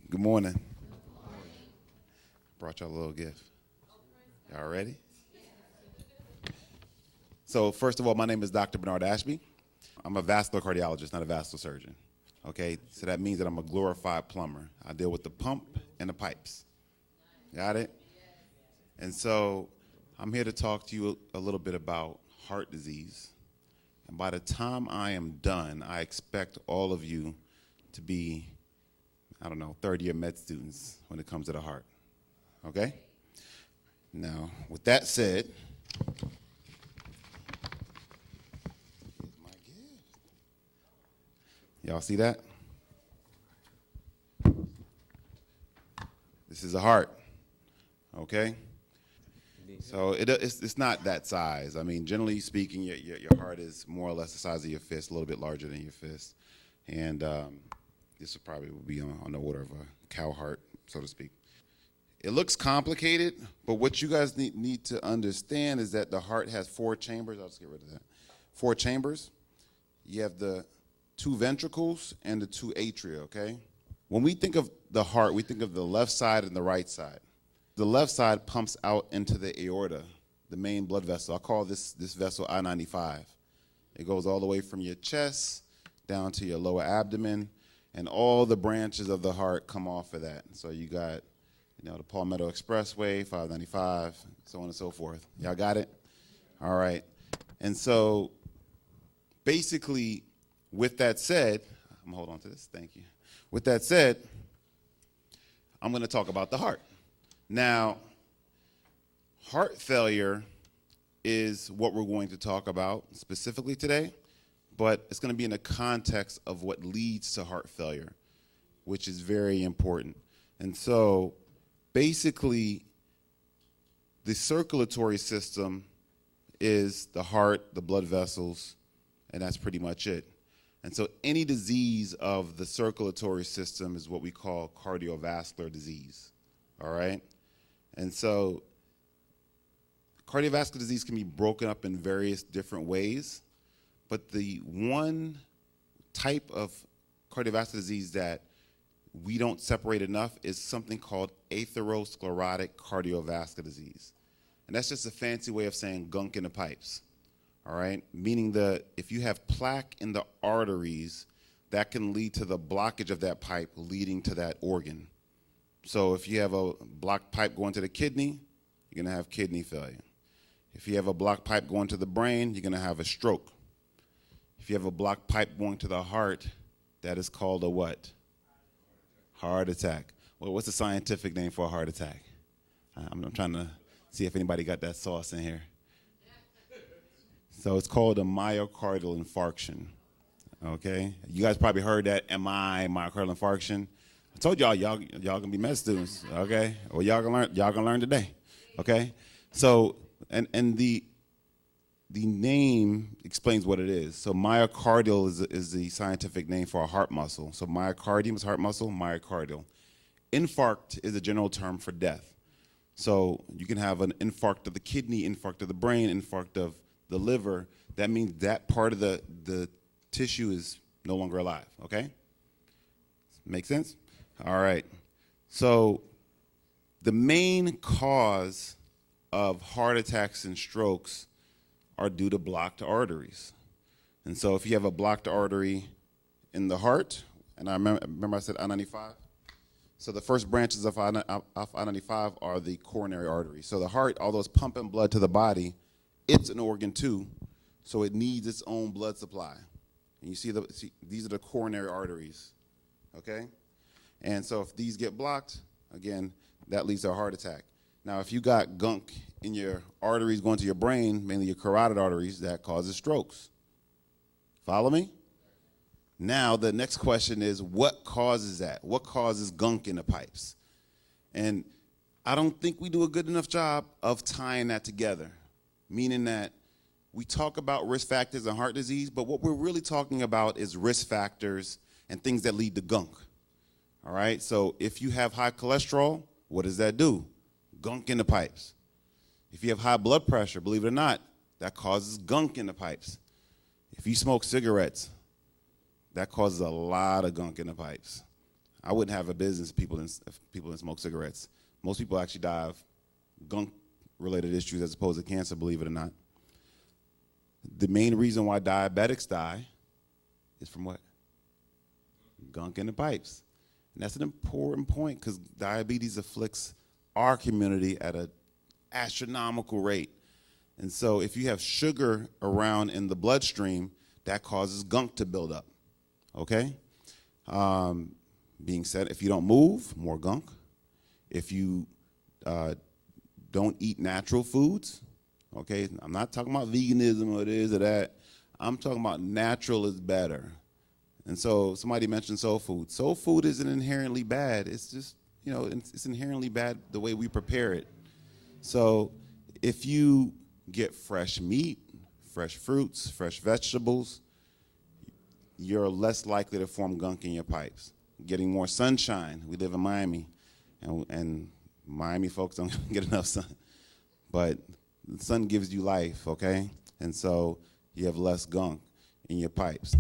Good morning. Brought y'all a little gift. Y'all ready? So first of all, my name is Dr. Bernard Ashby. I'm a vascular cardiologist, not a vascular surgeon. Okay, so that means that I'm a glorified plumber. I deal with the pump and the pipes. Got it? And so I'm here to talk to you a little bit about heart disease. And by the time I am done, I expect all of you to be, third-year med students when it comes to the heart. Okay? Now, with that said, here's my gift. Y'all see that? This is a heart. Okay? So it's not that size. I mean, generally speaking, your heart is more or less the size of your fist, a little bit larger than your fist. And this will probably be on the order of a cow heart, so to speak. It looks complicated, but what you guys need to understand is that the heart has 4 chambers. I'll just get rid of that. 4 chambers. You have the 2 ventricles and the 2 atria, okay? When we think of the heart, we think of the left side and the right side. The left side pumps out into the aorta, the main blood vessel. I call this vessel I-95. It goes all the way from your chest down to your lower abdomen, and all the branches of the heart come off of that. So you got, the Palmetto Expressway, 595, so on and so forth. Y'all got it? All right. And so basically, with that said, I'm going to hold on to this. Thank you. With that said, I'm going to talk about the heart. Now, heart failure is what we're going to talk about specifically today, but it's going to be in the context of what leads to heart failure, which is very important. And so, basically, the circulatory system is the heart, the blood vessels, and that's pretty much it. And so any disease of the circulatory system is what we call cardiovascular disease, all right? And so cardiovascular disease can be broken up in various different ways, but the one type of cardiovascular disease that we don't separate enough is something called atherosclerotic cardiovascular disease. And that's just a fancy way of saying gunk in the pipes, all right? Meaning that if you have plaque in the arteries, that can lead to the blockage of that pipe leading to that organ. So if you have a blocked pipe going to the kidney, you're going to have kidney failure. If you have a blocked pipe going to the brain, you're going to have a stroke. If you have a blocked pipe going to the heart, that is called a what? Heart attack. Well, what's the scientific name for a heart attack? I'm trying to see if anybody got that sauce in here. So it's called a myocardial infarction. Okay? You guys probably heard that, MI, myocardial infarction. I told y'all gonna be med students, okay? Well, y'all gonna learn today, okay? So, and the name explains what it is. So myocardial is the scientific name for a heart muscle. So myocardium is heart muscle, myocardial. Infarct is a general term for death. So you can have an infarct of the kidney, infarct of the brain, infarct of the liver. That means that part of the tissue is no longer alive, okay? Make sense? All right. So the main cause of heart attacks and strokes are due to blocked arteries. And so if you have a blocked artery in the heart, and I remember I said I-95? So the first branches of I-95 are the coronary arteries. So the heart, although it's pumping blood to the body, it's an organ too, so it needs its own blood supply. And you see these are the coronary arteries, okay? And so if these get blocked, again, that leads to a heart attack. Now, if you got gunk in your arteries going to your brain, mainly your carotid arteries, that causes strokes. Follow me? Now, the next question is, what causes that? What causes gunk in the pipes? And I don't think we do a good enough job of tying that together, meaning that we talk about risk factors in heart disease, but what we're really talking about is risk factors and things that lead to gunk. All right, so if you have high cholesterol, what does that do? Gunk in the pipes. If you have high blood pressure, believe it or not, that causes gunk in the pipes. If you smoke cigarettes, that causes a lot of gunk in the pipes. I wouldn't have a business if people didn't smoke cigarettes. Most people actually die of gunk-related issues as opposed to cancer, believe it or not. The main reason why diabetics die is from what? Gunk in the pipes. And that's an important point because diabetes afflicts our community at an astronomical rate. And so if you have sugar around in the bloodstream, that causes gunk to build up, okay? Being said, if you don't move, more gunk. If you don't eat natural foods, okay? I'm not talking about veganism or this or that. I'm talking about natural is better. And so somebody mentioned soul food. Soul food isn't inherently bad. It's just, you know, it's inherently bad the way we prepare it. So if you get fresh meat, fresh fruits, fresh vegetables, you're less likely to form gunk in your pipes. Getting more sunshine. We live in Miami, and Miami folks don't get enough sun. But the sun gives you life, okay? And so you have less gunk in your pipes.